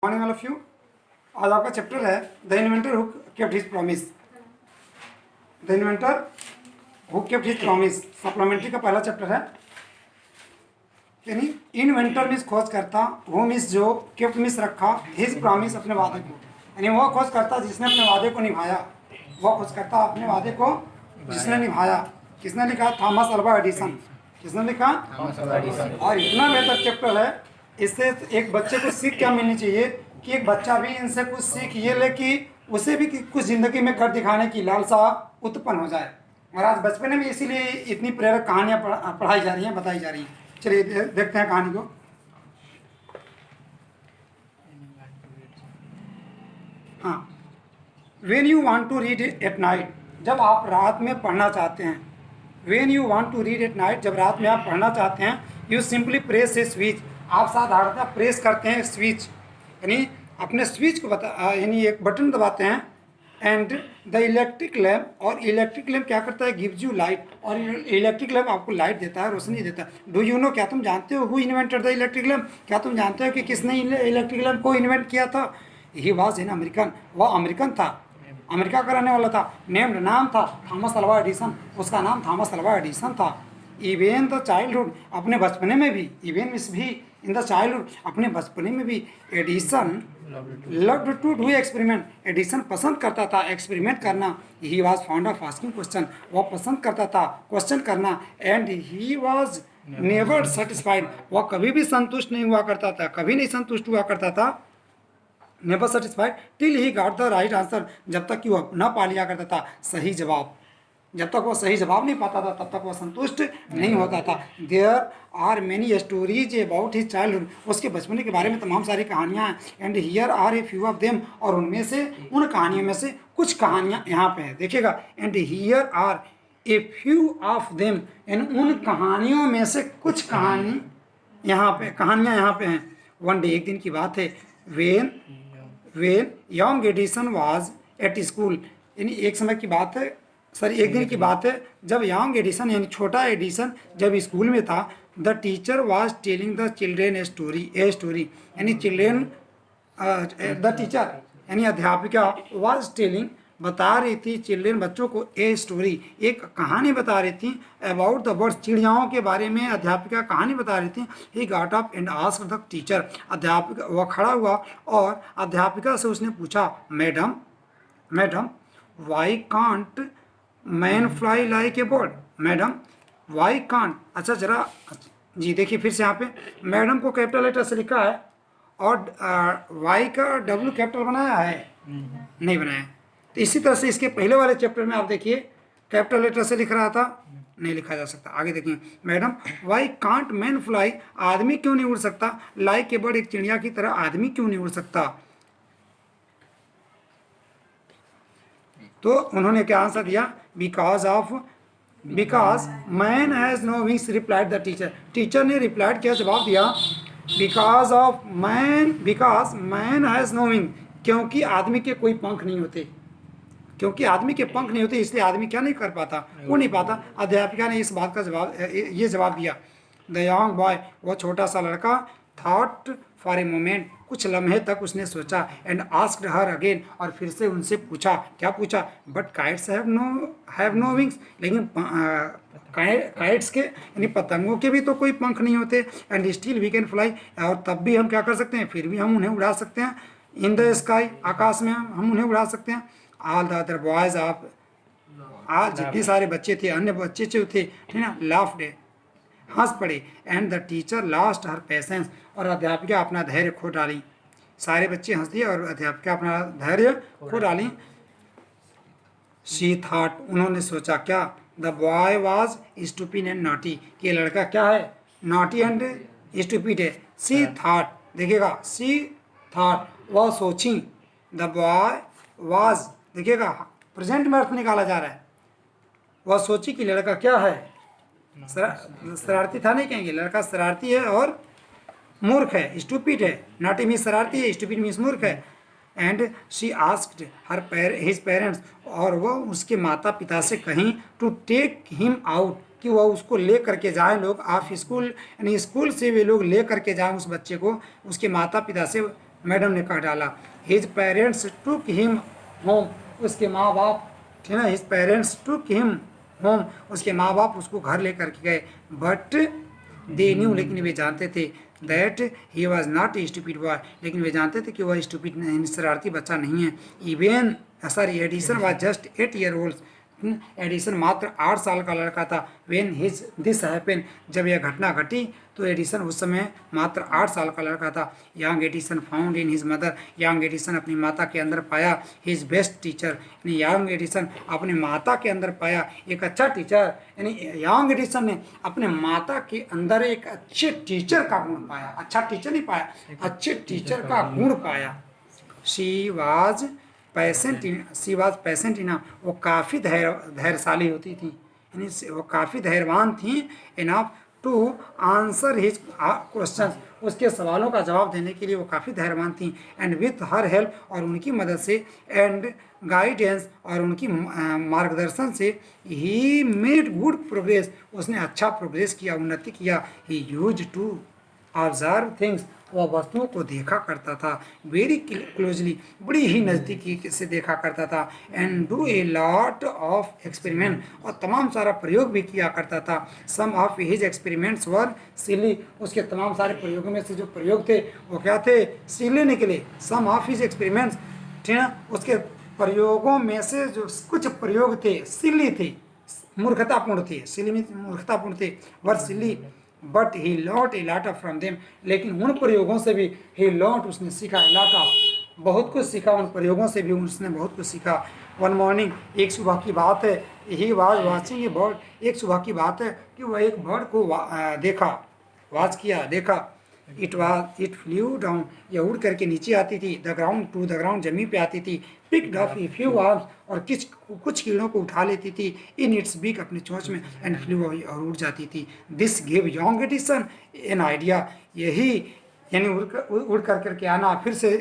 Morning all of you. आज आपका chapter है the inventor who kept his promise. The inventor who kept his promise supplementary का पहला chapter है। यानी इन्वेंटर मीन्स खोज करता, हु मीन्स जो, केप्ट मीन्स रखा, हिज प्रॉमिस अपने वादे को, यानी वह खोज करता जिसने अपने वादे को निभाया। वह खोज करता अपने वादे को जिसने निभाया। किसने लिखा? Thomas Alva Edison. किसने लिखा? Thomas Alva Edison. और इतना बेहतर चैप्टर है, इससे एक बच्चे को सीख क्या मिलनी चाहिए कि एक बच्चा भी इनसे कुछ सीख ये ले कि उसे भी कुछ ज़िंदगी में कर दिखाने की लालसा उत्पन्न हो जाए। और आज बचपन में भी इसीलिए इतनी प्रेरक कहानियाँ पढ़ाई जा रही हैं, बताई जा रही हैं। चलिए देखते हैं कहानी को। हाँ, when you want to read at night, जब आप रात में पढ़ना चाहते हैं। When you want to read at night, जब रात में आप पढ़ना चाहते हैं। You simply press a switch, आप साधारणतः प्रेस करते हैं स्विच, यानी अपने स्विच को यानी एक बटन दबाते हैं। एंड द इलेक्ट्रिक लैम्प, और इलेक्ट्रिक लैम्प क्या करता है? गिव्स यू लाइट, और इलेक्ट्रिक लैम्प आपको लाइट देता है, रोशनी देता है। डू यू नो, क्या तुम जानते हो who invented the electric lamp? क्या तुम जानते हो कि किसने इलेक्ट्रिक लैम्प को इन्वेंट किया था? ही वॉज एन अमेरिकन, वह अमेरिकन था, अमेरिका का रहने वाला था। नेम्ड, नाम था थॉमस अल्वा एडिसन, उसका नाम थॉमस अल्वा एडिसन था। इवन द चाइल्डहुड, अपने बचपने में भी, इवन मिस भी, इन द चाइल्डहुड, अपने बचपने में भी, Edison loved to do experiment, Edison पसंद करता था एक्सपेरिमेंट करना। He was found of asking question, वह पसंद करता था क्वेश्चन करना। And he was never satisfied, वह कभी भी संतुष्ट नहीं हुआ करता था, कभी नहीं संतुष्ट हुआ करता था। Never satisfied till he got the right answer, जब तक कि वह न पा लिया करता था सही जवाब। जब तक वह सही जवाब नहीं पाता था तब तक वह संतुष्ट नहीं होता था। There are many stories about his childhood, उसके बचपन के बारे में तमाम सारी कहानियाँ हैं। And here are a few of them, और उनमें से, उन कहानियों में से कुछ कहानियाँ यहाँ पे हैं, देखिएगा। And here are a few of them, यानी उन कहानियों में से कुछ कहानियाँ यहाँ पे हैं। वन डे, एक दिन की बात है, when young Edison was at school, यानी एक समय की बात है, एक दिन की बात है, जब यंग एडिसन यानी छोटा एडिसन जब स्कूल में था। The teacher was telling the children a story, यानी चिल्ड्रेन, द टीचर यानी अध्यापिका, वाज टेलिंग बता रही थी चिल्ड्रेन बच्चों को, ए स्टोरी एक कहानी बता रही थी। अबाउट द बर्ड्स, चिड़ियाओं के बारे में अध्यापिका कहानी बता रही थी। ही got up and asked the teacher, अध्यापिका, वह खड़ा हुआ और अध्यापिका से उसने पूछा, madam why can't man fly like a bird, madam why can't, अच्छा जरा जी देखिए फिर से यहाँ पे मैडम को कैपिटल लेटर से लिखा है और वाई का डब्ल्यू कैपिटल बनाया है? नहीं बनाया। तो इसी तरह से इसके पहले वाले चैप्टर में आप देखिए कैपिटल लेटर से लिख रहा था, नहीं लिखा जा सकता। आगे देखिए, madam why can't man fly, आदमी क्यों नहीं उड़ सकता? लाइक ए बर्ड, एक चिड़िया की तरह आदमी क्यों नहीं उड़ सकता? तो उन्होंने क्या आंसर दिया? Because man has no wings, replied the teacher, teacher ने रिप्लाइड क्या जवाब दिया? Because man has no wing, क्योंकि आदमी के कोई पंख नहीं होते, क्योंकि आदमी के पंख नहीं होते इसलिए आदमी क्या नहीं कर पाता, वो नहीं पाता। अध्यापिका ने इस बात का जवाब दिया। द यंग बॉय, वह छोटा सा लड़का, थॉट फॉर ए मोमेंट, कुछ लम्हे तक उसने सोचा। एंड आस्क्ड हर अगेन, और फिर से उनसे पूछा, क्या पूछा? But kites have no wings, लेकिन काइट्स के यानी पतंगों के भी तो कोई पंख नहीं होते। And still we can fly, और तब भी हम क्या कर सकते हैं? फिर भी हम उन्हें उड़ा सकते हैं। इन द स्काई, आकाश में हम उन्हें उड़ा सकते हैं। All the other boys of, आज जितने सारे बच्चे थे, अन्य बच्चे जो थे, ठीक ना, लाफ्ड, हंस पड़े। And the teacher lost her patience, और अध्यापिका अपना धैर्य खो डाली। सारे बच्चे हंस दिए और अध्यापिका अपना धैर्य खो डाली। शी थॉट, उन्होंने सोचा क्या? The boy was stupid and naughty, कि लड़का क्या है? नॉटी एंड स्टूपिड है। शी थॉट, देखिएगा, शी थॉट, वह सोची। द बॉय वाज, देखिएगा प्रेजेंट में अर्थ निकाला जा रहा है। वह सोची कि लड़का क्या है? शरारती था नहीं कहेंगे, लड़का शरारती है और मूर्ख है, स्टूपिड है। नॉटी मीन्स शरारती है, स्टूपिड मीन्स मूर्ख है। And she asked his parents, और वह उसके माता पिता से कहीं, टू टेक हिम आउट, कि वह उसको ले करके जाए लोग ऑफ स्कूल, यानी स्कूल से वे लोग ले करके जाएँ उस बच्चे को, उसके माता पिता से मैडम ने कह डाला। His parents took him home, उसके माँ बाप, ठीक है, his parents took him home, उसके माँ बाप उसको घर लेकर के गए। बट दे न्यू, लेकिन वे जानते थे, that he was not a stupid boy, लेकिन वे जानते थे कि वह स्टूपिड नहीं, शरारती बच्चा नहीं है। Even sorry Edison was just 8 year old, Edison मात्र 8 साल का लड़का था। वेन हिज दिस हैपन, जब यह घटना घटी तो एडिसन उस समय मात्र 8 साल का लड़का था। Young Edison found in his mother, young Edison अपनी माता के अंदर पाया हिज बेस्ट टीचर, यानी यंग एडिसन अपने माता के अंदर पाया एक अच्छा टीचर, यानी यंग एडिसन ने अपने माता के अंदर एक अच्छे टीचर का गुण पाया, अच्छा टीचर नहीं पाया, अच्छे टीचर का गुण पाया। शी वाज पैसेंट इनफ, वो काफ़ी धैर्यशाली होती थी, यानी वो काफ़ी धैर्यवान थी enough to answer his question, उसके सवालों का जवाब देने के लिए वो काफ़ी धैर्यवान थी। एंड विथ हर हेल्प, और उनकी मदद से, एंड गाइडेंस, और उनकी मार्गदर्शन से, ही मेड गुड प्रोग्रेस, उसने अच्छा प्रोग्रेस किया, उन्नति किया। ही यूज टू ऑब्जर्व थिंग्स, वह वस्तुओं को देखा करता था। वेरी क्लोजली, बड़ी ही नज़दीकी से देखा करता था। And do a lot of experiment, और तमाम सारा प्रयोग भी किया करता था। सम ऑफ हिज एक्सपेरिमेंट्स वर सिली, उसके तमाम सारे प्रयोगों में से जो प्रयोग थे वो क्या थे, सिली निकले। सम ऑफ हिज एक्सपेरिमेंट्स, ठीक है, उसके प्रयोगों में से जो कुछ प्रयोग थे सिली थे, मूर्खतापूर्ण थे, सिली में मूर्खतापूर्ण थे, were silly, but he lot a lot of from them, लेकिन उन प्रयोगों से भी ही लॉट, उसने सीखा, ए लॉट ऑफ, बहुत कुछ सीखा, उन प्रयोगों से भी उसने बहुत कुछ सीखा। वन मॉर्निंग, एक सुबह की बात है, he was watching A bird, एक सुबह की बात है कि वह एक बर्ड को देखा, वाच किया, देखा। इट फ्लू डाउन, यह उड़ करके नीचे आती थी, the ground to the ground, जमीन पे आती थी। Picked up a few worms, और कुछ कीड़ों को उठा लेती थी, इन इट्स बीक, अपनी चोंच में, एंड फ्लू, और उड़ जाती थी। This give young Edison an idea, यही यानी उड़ कर करके आना, फिर से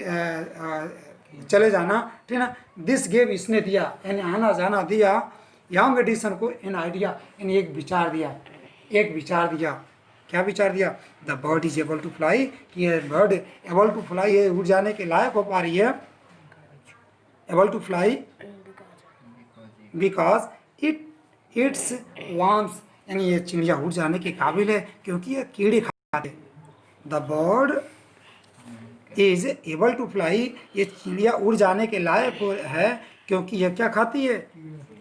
चले जाना, ठीक है ना। दिस गिव, इसने दिया, यानी आना जाना दिया यंग एडिसन को एन आइडिया, यानी एक विचार दिया, एक विचार दिया। क्या विचार दिया, the bird is able to fly, कि ये बर्ड एबल टू फ्लाई है, उड़ जाने के लायक हो पा रही है, able to fly because eats worms, यानी ये चिड़िया उड़ जाने के काबिल है क्योंकि ये कीड़े खाते। The bird is able to fly, ये चिड़िया उड़ जाने के लायक है क्योंकि यह क्या खाती है,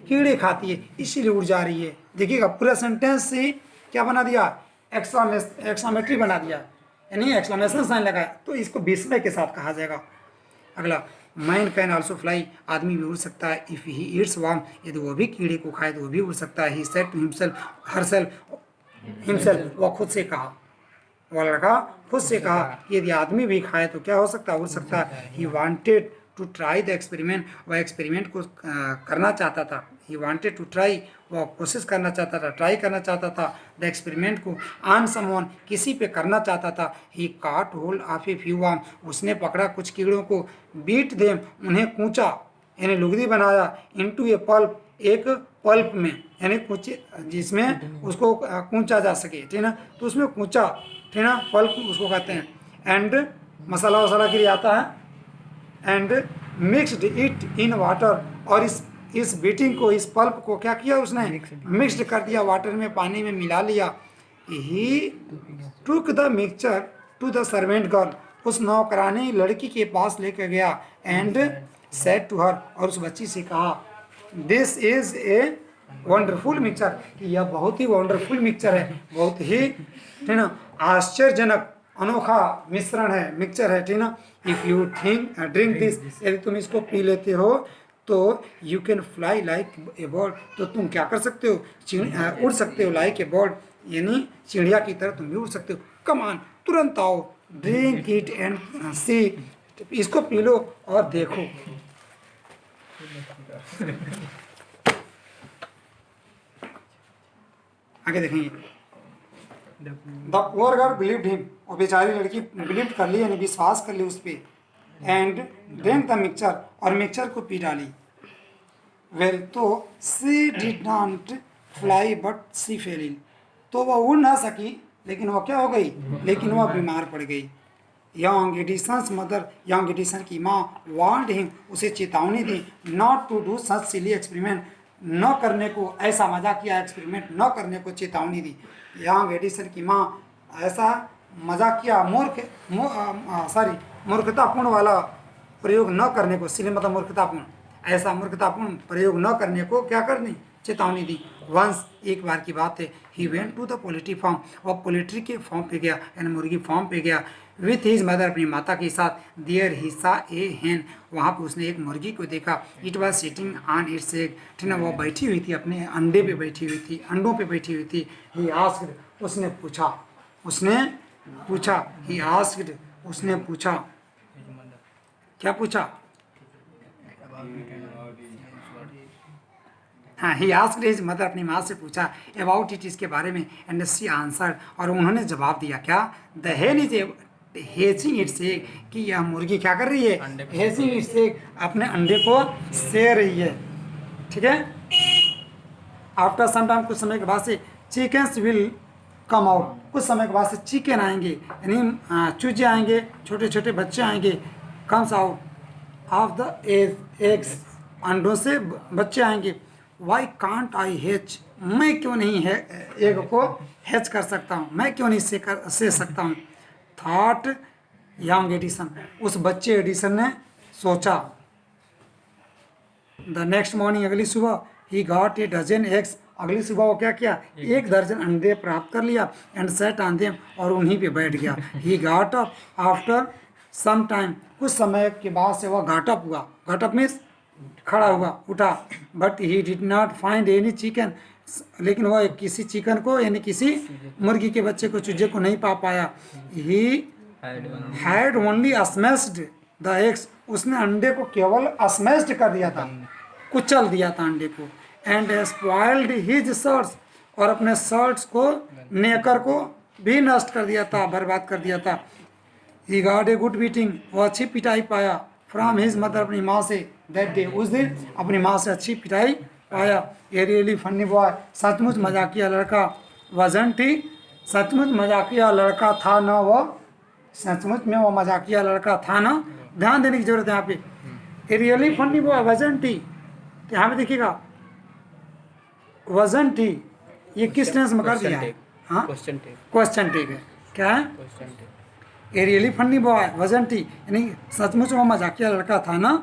कीड़े खाती है, इसीलिए उड़ जा रही है। देखिएगा पूरा सेंटेंस से क्या बना दिया, एक्सक्लेमेटरी बना दिया, यानी एक्सक्लेमेशन साइन लगाया, तो इसको विस्मय के साथ कहा जाएगा। अगला, मैन कैन ऑल्सो फ्लाई, आदमी भी उड़ सकता है, इफ़ ही ईट्स वार्म, यदि वो भी कीड़े को खाए तो वो भी उड़ सकता है। ही सेड टू हिमसेल्फ, वह खुद से कहा, वह लड़का खुद से कहा, यदि आदमी भी खाए तो क्या हो सकता है, उड़ सकता है। He wanted to try the experiment, वह एक्सपेरिमेंट को करना चाहता था। ही वांटेड टू ट्राई, वह कोशिश करना चाहता था, ट्राई करना चाहता था, द एक्सपेरिमेंट को, ऑन समवन, किसी पे करना चाहता था। ही काट hold of a few warm, उसने पकड़ा कुछ कीड़ों को, बीट देम, उन्हें कूचा, यानी लुगदी बनाया, इनटू ए पल्प, एक पल्प में, यानी कुछ जिसमें उसको कूचा जा सके, ठीक है ना, तो उसमें कूचा, ठीक है ना, पल्प उसको कहते हैं। एंड मसाला वसाला के लिए आता है। And mixed it in water, और इस बीटिंग को, इस पल्प को क्या किया उसने, मिक्सड कर दिया वाटर में, पानी में मिला लिया। He took the mixture to the servant girl, उस नौकरानी लड़की के पास लेकर गया। एंड सेड टू हर, और उस बच्ची से कहा, this is a wonderful mixture, कि यह बहुत ही वंडरफुल मिक्सचर है, बहुत ही, ठीक ना, आश्चर्यजनक अनोखा मिश्रण है, मिक्सचर है, ठीक ना। इफ़ यू ड्रिंक दिस, यदि तुम इसको पी लेते हो तो you can fly like a bird, तो तुम क्या कर सकते हो, उड़ सकते हो, लाइक ए बर्ड, यानी चिड़िया की तरह तुम भी उड़ सकते हो। कम ऑन, तुरंत आओ, ड्रिंक इट एंड सी, इसको पी लो और देखो। आगे देखेंगे। The poor girl believed him, और बेचारी लड़की बिलीव कर ली, यानी विश्वास कर ली उस पर। एंड ड्रिंक द मिक्सचर, और मिक्सचर को पी डाली। वेल, तो she did not fly but she fell ill, तो वह उड़ ना सकी, लेकिन वह क्या हो गई, लेकिन वह बीमार पड़ गई। Young Edison's mother, young Edison की माँ वार्नड हिम, उसे चेतावनी दी, not to do such silly experiment, न करने को, ऐसा मजाकिया एक्सपेरिमेंट न करने को चेतावनी दी। यंग एडिसन की माँ ऐसा मजाकिया मूर्खतापूर्ण वाला प्रयोग न करने को, सिली मतलब मूर्खतापूर्ण, ऐसा मूर्खतापूर्ण प्रयोग न करने को क्या करनी, चेतावनी दी। वंस, एक बार की बात है, he went to the poultry farm, वह पोल्ट्री के फार्म पे गया, यानी मुर्गी फार्म पे गया, विथ हिज मदर, अपनी माता के साथ। देयर ही सा ए हैन, वहाँ पे उसने एक मुर्गी को देखा। It was sitting on it's egg, ठीक है, वह बैठी हुई थी, अपने अंडे पे बैठी हुई थी, अंडों पे बैठी हुई थी। ही आस्क्ड, उसने पूछा, ही आस्क्ड, उसने पूछा, क्या पूछा, हाँ, ही आस्क्ड हिज मदर, अपनी माँ से पूछा, अबाउट इट, इसके बारे में, एंड शी आंसर्ड, और उन्होंने जवाब दिया, क्या, द हेन इज हेचिंग इट्स एग, कि यह मुर्गी क्या कर रही है, हेचिंग इट्स एग, अपने अंडे को से रही है, ठीक है। आफ्टर सम टाइम, कुछ समय के बाद से, चिकन्स विल कम आउट, कुछ समय के बाद से चिकन आएंगे, यानी चूजे आएंगे, छोटे छोटे बच्चे आएंगे, comes out of the eggs, अंडों से बच्चे आएंगे। वाई कांट आई हैच, मैं क्यों नहीं है एग को हैच कर सकता हूँ, मैं क्यों नहीं से सकता हूँ। थॉट यंग एडिसन, उस बच्चे एडिसन ने सोचा। द नेक्स्ट मॉर्निंग, अगली सुबह, he got a dozen eggs, अगली सुबह वो क्या किया, एक दर्जन अंडे प्राप्त कर लिया, एंड सेट ऑन देम, और उन्हीं पे बैठ गया। He got up after some time, कुछ समय के बाद से वह गॉट अप हुआ, गॉट अप मीन्स खड़ा हुआ, उठा। But he did not find any chicken, लेकिन वह किसी चिकन को, यानी किसी मुर्गी के बच्चे को, चूजे को नहीं पा पाया। He had only smashed the eggs, उसने अंडे को केवल स्मैश्ड कर दिया था, कुचल दिया था अंडे को। एंड स्पॉइल्ड हिज शर्ट्स, और अपने शर्ट्स को, नेकर को भी नष्ट कर दिया था, बर्बाद कर दिया था। ही गॉट ए गुड बीटिंग, वो अच्छी पिटाई पाया, फ्रॉम हिज मदर, अपनी माँ से, दैट डे, उस दिन अपनी माँ से अच्छी पिटाई पाया। ए रियली फनी बॉय, सचमुच मजाकिया लड़का, वजंट ही, सचमुच मजाकिया लड़का था ना वो, सचमुच में वो मजाकिया लड़का था ना, ध्यान देने की जरूरत है यहाँ पे। ए रियली फनी बॉय वजंट ही, तो यहाँ पे देखिएगा वजंट ही, ये किस टेंस में कर दिया है, हाँ, क्वेश्चन टेक है, क्या है, a really funny boy wasn't he, यानी सचमुच वो मजाकिया लड़का था ना।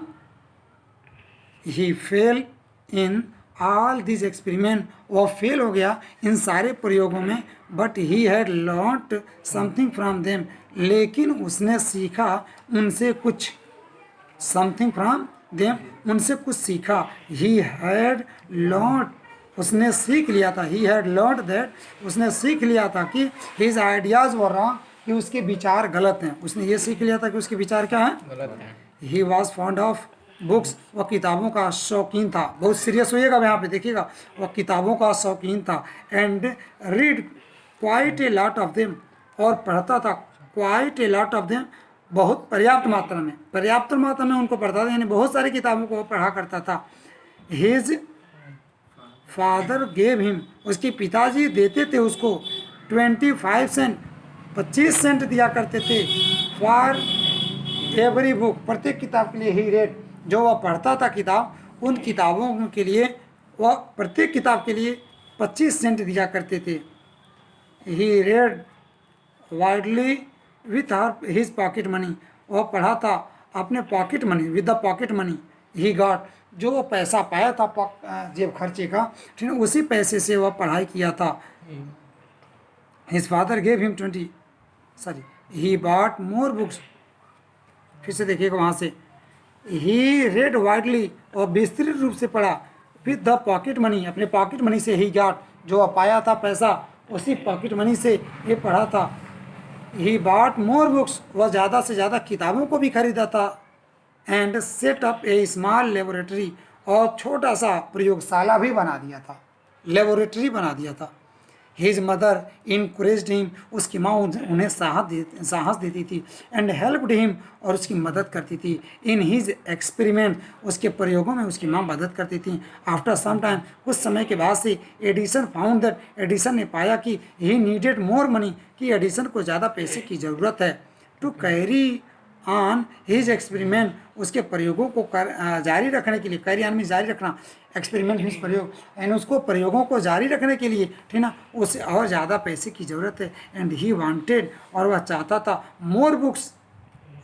He fail in all this experiment, वो फेल हो गया इन सारे प्रयोगों में। But he had learned something from them, लेकिन उसने सीखा उनसे कुछ, समथिंग फ्रॉम देम, उनसे कुछ सीखा। ही हैड लर्नड, उसने सीख लिया था, ही हैड लर्नड दैट, उसने सीख लिया था कि हिज आइडियाज वर रॉन्ग, कि उसके विचार गलत हैं, उसने ये सीख लिया था कि उसके विचार क्या हैं, गलत हैं। He was fond of books, वह किताबों का शौकीन था, बहुत सीरियस होइएगा यहाँ पे देखिएगा, वह किताबों का शौकीन था। And read quite a lot of them, और पढ़ता था, quite a lot of them, बहुत पर्याप्त मात्रा में उनको पढ़ता था, यानी बहुत सारी किताबों को पढ़ा करता था। हिज फादर गेव हिम, उसके पिताजी देते थे उसको 25 सेंट, 25 सेंट दिया करते थे, फॉर एवरी बुक, प्रत्येक किताब के लिए। ही रेड, जो वह पढ़ता था किताब, उन किताबों के लिए वह प्रत्येक किताब के लिए 25 सेंट दिया करते थे। He read widely with her his pocket money, वह पढ़ा था अपने pocket money, with the pocket money he got, जो वो पैसा पाया था जेब खर्चे का, ठीक है, उसी पैसे से वह पढ़ाई किया था। His father gave him he bought more books, फिर से देखिएगा वहाँ से, ही रेड वाइडली, और विस्तृत रूप से पढ़ा, विद द पॉकेट मनी, अपने पॉकेट मनी से, ही गॉट, जो पाया था पैसा, उसी पॉकेट मनी से ये पढ़ा था। ही बॉट मोर बुक्स, वह ज़्यादा से ज़्यादा किताबों को भी खरीदा था। And set up A small laboratory, और छोटा सा प्रयोगशाला भी बना दिया था, लेबोरेटरी बना दिया था। हिज मदर इनकरेज्ड हिम, उसकी माँ उन्हें साहस देती थी। एंड हेल्प्ड हिम, और उसकी मदद करती थी। इन हिज एक्सपेरिमेंट, उसके प्रयोगों में उसकी माँ मदद करती थी। आफ्टर सम टाइम, कुछ समय के बाद से, एडिसन फाउंड दैट, एडिसन ने पाया कि ही नीडेड मोर मनी, कि एडिसन को ज़्यादा पैसे की ज़रूरत है, to carry on his experiment, उसके प्रयोगों को जारी रखने के लिए, कैरी ऑन में जारी रखना, एक्सपेरिमेंट मीन्स प्रयोग, एंड उसको प्रयोगों को जारी रखने के लिए, ठीक ना, उसे और ज़्यादा पैसे की ज़रूरत है। एंड ही वांटेड, और वह चाहता था मोर बुक्स,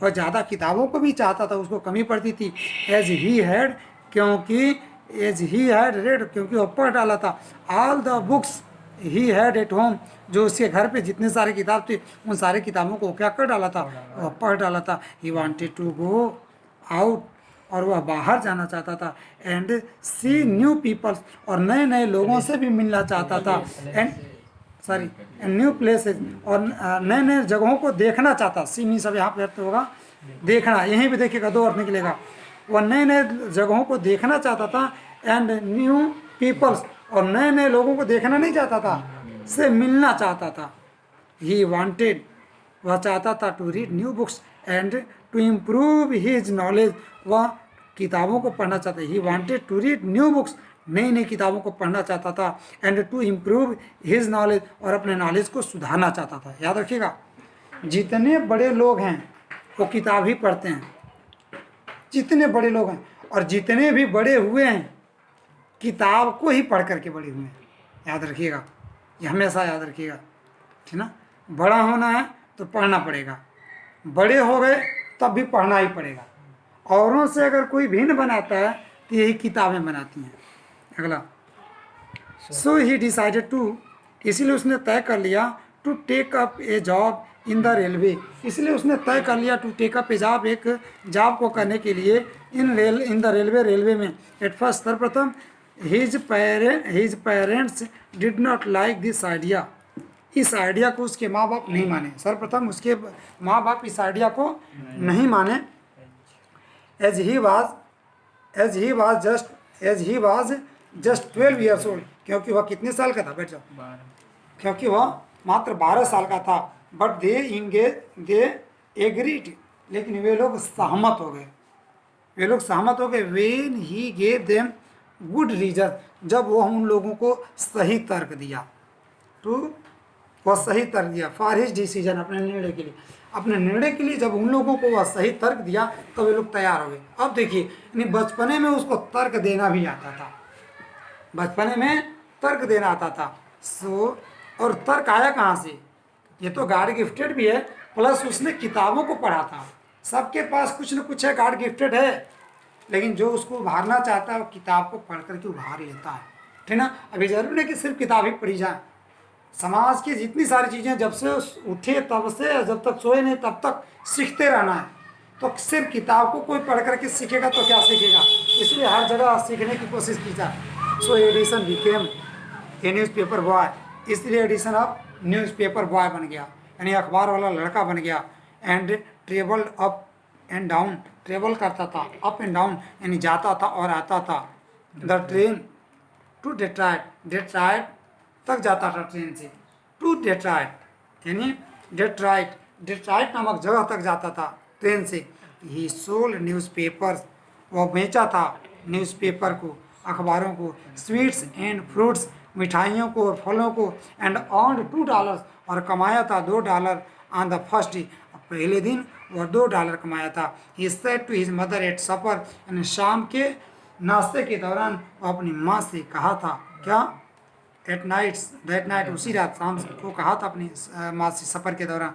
वह ज़्यादा किताबों को भी चाहता था, उसको कमी पड़ती थी। एज ही हैड, क्योंकि एज ही हैड रेड, क्योंकि वह पढ़ डाला था, all the books he had at home, जो उसके घर पे जितने सारे किताब थे उन सारे किताबों को क्या कर डाला था, वह पढ़ डाला था। He wanted to go out, और वह बाहर जाना चाहता था। एंड सी न्यू पीपल्स, और नए नए लोगों से भी मिलना चाहता था। एंड न्यू प्लेसेस, और नए नए जगहों को देखना चाहता। सी मीन्स अब यहाँ पे अर्थ होगा देखना, यहीं पे देखिएगा दो अर्थ निकलेगा। वह नए नए जगहों को देखना चाहता था। एंड न्यू पीपल्स, और नए नए लोगों को देखना नहीं चाहता था, से मिलना चाहता था। ही वांटेड, वह चाहता था to read new books and to improve his knowledge, वह किताबों को पढ़ना चाहता है। He wanted to read new books, नई नई किताबों को पढ़ना चाहता था। And to improve his knowledge, और अपने नॉलेज को सुधारना चाहता था। याद रखिएगा, जितने बड़े लोग हैं वो किताब ही पढ़ते हैं, जितने बड़े लोग हैं, और जितने भी बड़े हुए हैं किताब को ही पढ़ करके बड़े हुए हैं। याद रखिएगा, ये हमेशा याद रखिएगा, ठीक ना। बड़ा होना है तो पढ़ना पड़ेगा, बड़े हो गए तब भी पढ़ना ही पड़ेगा। औरों से अगर कोई भिन्न बनाता है तो यही किताबें बनाती हैं। अगला, सो ही डिसाइडेड टू, इसीलिए उसने तय कर लिया, to take up a job in the railway, इसलिए उसने तय कर लिया to take up a job, एक जॉब को करने के लिए इन द रेलवे, रेलवे में। एट फर्स्ट, सर्वप्रथम his parents did not like this idea, इस आइडिया को उसके माँ बाप नहीं माने। सर्वप्रथम उसके माँ बाप इस आइडिया को नहीं माने। As he was just 12 years old, क्योंकि वह कितने साल का था, बैठ जाओ, क्योंकि वह मात्र 12 साल का था। बट दे एग्रीड, लेकिन वे लोग सहमत हो गए। When he gave them good reason, जब वो उन लोगों को सही तर्क दिया, फॉर हिज डिसीजन, अपने निर्णय के लिए जब उन लोगों को वह सही तर्क दिया तो वे लोग तैयार हो गए। अब देखिए, यानी बचपने में उसको तर्क देना भी आता था, सो, और तर्क आया कहाँ से, ये तो गॉड गिफ्टेड भी है, प्लस उसने किताबों को पढ़ा था। सबके पास कुछ न कुछ है, गॉड गिफ्टेड है, लेकिन जो उसको उभारना चाहता है वो किताब को पढ़ करके उभार लेता है, ठीक ना। अभी जरूरी नहीं कि सिर्फ किताब ही पढ़ी जाए, समाज की जितनी सारी चीज़ें जब से उठे तब से जब तक सोए नहीं तब तक सीखते रहना है। तो सिर्फ किताब को कोई पढ़ करके सीखेगा तो क्या सीखेगा, इसलिए हर जगह सीखने की कोशिश की जाए। So Edison became a newspaper boy, इसलिए एडिसन अब न्यूज़पेपर बॉय बन गया, यानी अखबार वाला लड़का बन गया। And travelled up and down, travel करता था, अप एंड डाउन यानी जाता था और आता था। The train to Detroit, Detroit तक जाता था ट्रेन से, टू डेट्राइट यानी डेट्राइट नामक जगह तक जाता था ट्रेन से। ही सोल्ड न्यूज़पेपर्स, वह बेचा था न्यूज़पेपर को, अखबारों को, स्वीट्स एंड फ्रूट्स, मिठाइयों को और फलों को। एंड अर्नड $2, और कमाया था $2 ऑन द फर्स्ट डे, पहले दिन वह $2 कमाया था। He said to his mother at supper, यानी शाम के नाश्ते के दौरान वह अपनी माँ से कहा था, क्या, दैट नाइट उसी रात शाम को कहा था अपनी माँ से सफ़र के दौरान,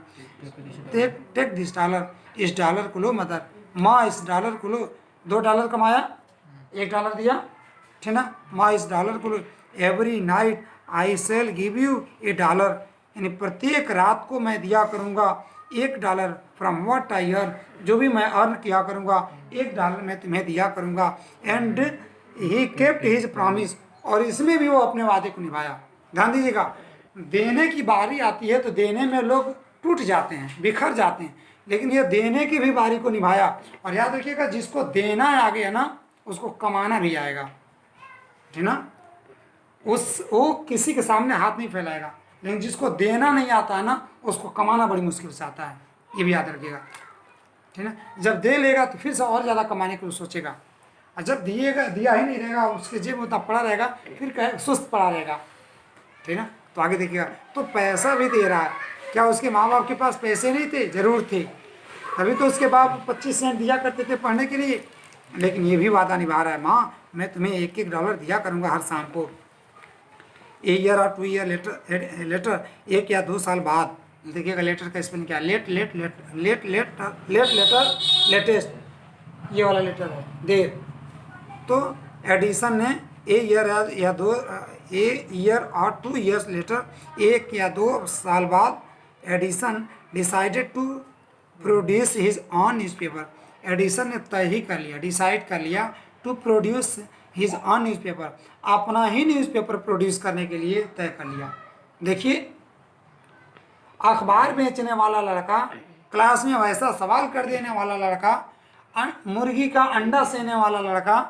टेक दिस $, इस $, को लो मदर, माँ इस $, को लो। $2 कमाया, $1 दिया, ठीक ना। माँ इस $, को लो। Every night I shall give you $1, यानी प्रत्येक रात को मैं दिया करूँगा $1 फ्रॉम व्हाट आई अर्न, जो भी मैं अर्न किया करूँगा $1 मैं तुम्हें दिया करूँगा। And he kept his promise, और इसमें भी वो अपने वादे को निभाया। ध्यान दीजिएगा, देने की बारी आती है तो देने में लोग टूट जाते हैं, बिखर जाते हैं, लेकिन ये देने की भी बारी को निभाया। और याद रखिएगा, जिसको देना है आगे है ना, उसको कमाना भी आएगा, है ना। वो किसी के सामने हाथ नहीं फैलाएगा, लेकिन जिसको देना नहीं आता है ना, उसको कमाना बड़ी मुश्किल से आता है, ये भी याद रखिएगा, ठीक है। जब दे लेगा तो फिर से और ज़्यादा कमाने को सोचेगा, और जब दिया ही नहीं रहेगा, उसके जेब में उतना पड़ा रहेगा, फिर सुस्त पड़ा रहेगा, ठीक है। तो आगे देखिएगा, तो पैसा भी दे रहा है। क्या उसके माँ बाप के पास पैसे नहीं थे? जरूर थे, तभी तो उसके बाद 25 सेंट दिया करते थे पढ़ने के लिए। लेकिन ये भी वादा निभा रहा है, माँ मैं तुम्हें $1-1 दिया करूँगा हर शाम को। ए ईयर और 2 ईयर लेटर, लेटर 1 या 2 साल बाद। देखिएगा लेटर का स्पेलिंग क्या है, let let let let let let letter latest, ये वाला लेटर है देर। तो एडिसन ने ए ईयर या 2 ए ईयर और 2 ईयर्स लेटर, 1 या 2 साल बाद Edison decided to produce his own newspaper. Edison ने तय ही कर लिया, डिसाइड कर लिया to produce his own newspaper, अपना ही न्यूज़पेपर प्रोड्यूस करने के लिए तय कर लिया। देखिए, अखबार बेचने वाला लड़का, क्लास में वैसा सवाल कर देने वाला लड़का, मुर्गी का अंडा सेने वाला लड़का,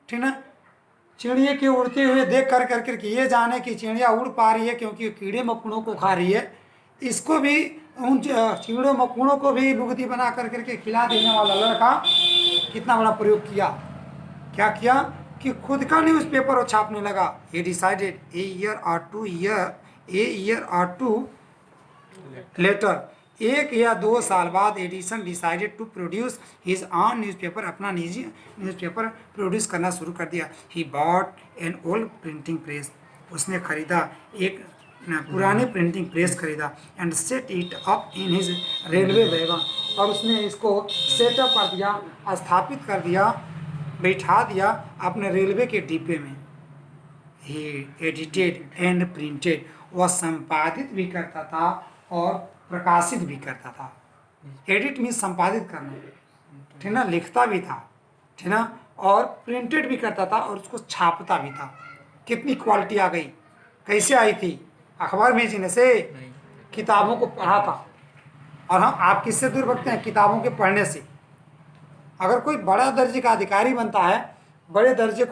ठीक ना, चिड़िया के उड़ते हुए देख कर करके ये जाने कि चिड़िया उड़ पा रही है क्योंकि कीड़े मकोड़ों को खा रही है, इसको भी उन कीड़े मकोड़ों को भी लुगदी बना कर करके खिला देने वाला लड़का कितना बड़ा प्रयोग किया। क्या किया कि खुद का न्यूज़पेपर वो छापने लगा। he decided a year or two later, 1 या 2 साल बाद Edison decided to produce his own newspaper, अपना निजी न्यूज़पेपर प्रोड्यूस करना शुरू कर दिया। He bought an old printing press, उसने खरीदा एक पुरानी प्रिंटिंग प्रेस खरीदा, and set it up in his railway wagon, और उसने इसको सेटअप कर दिया, स्थापित कर दिया, बैठा दिया अपने रेलवे के डिब्बे में। ही एडिटेड एंड प्रिंटेड, वह संपादित भी करता था और प्रकाशित भी करता था। एडिट मीन संपादित करना, ठीक ना, लिखता भी था, ठीक ना, और प्रिंटेड भी करता था और उसको छापता भी था। कितनी क्वालिटी आ गई, कैसे आई थी? अखबार भेजने से, किताबों को पढ़ा था। और हम आप किससे दूर भगते हैं? किताबों के पढ़ने से। अगर कोई बड़ा दर्जे का अधिकारी बनता है, बड़े दर्जे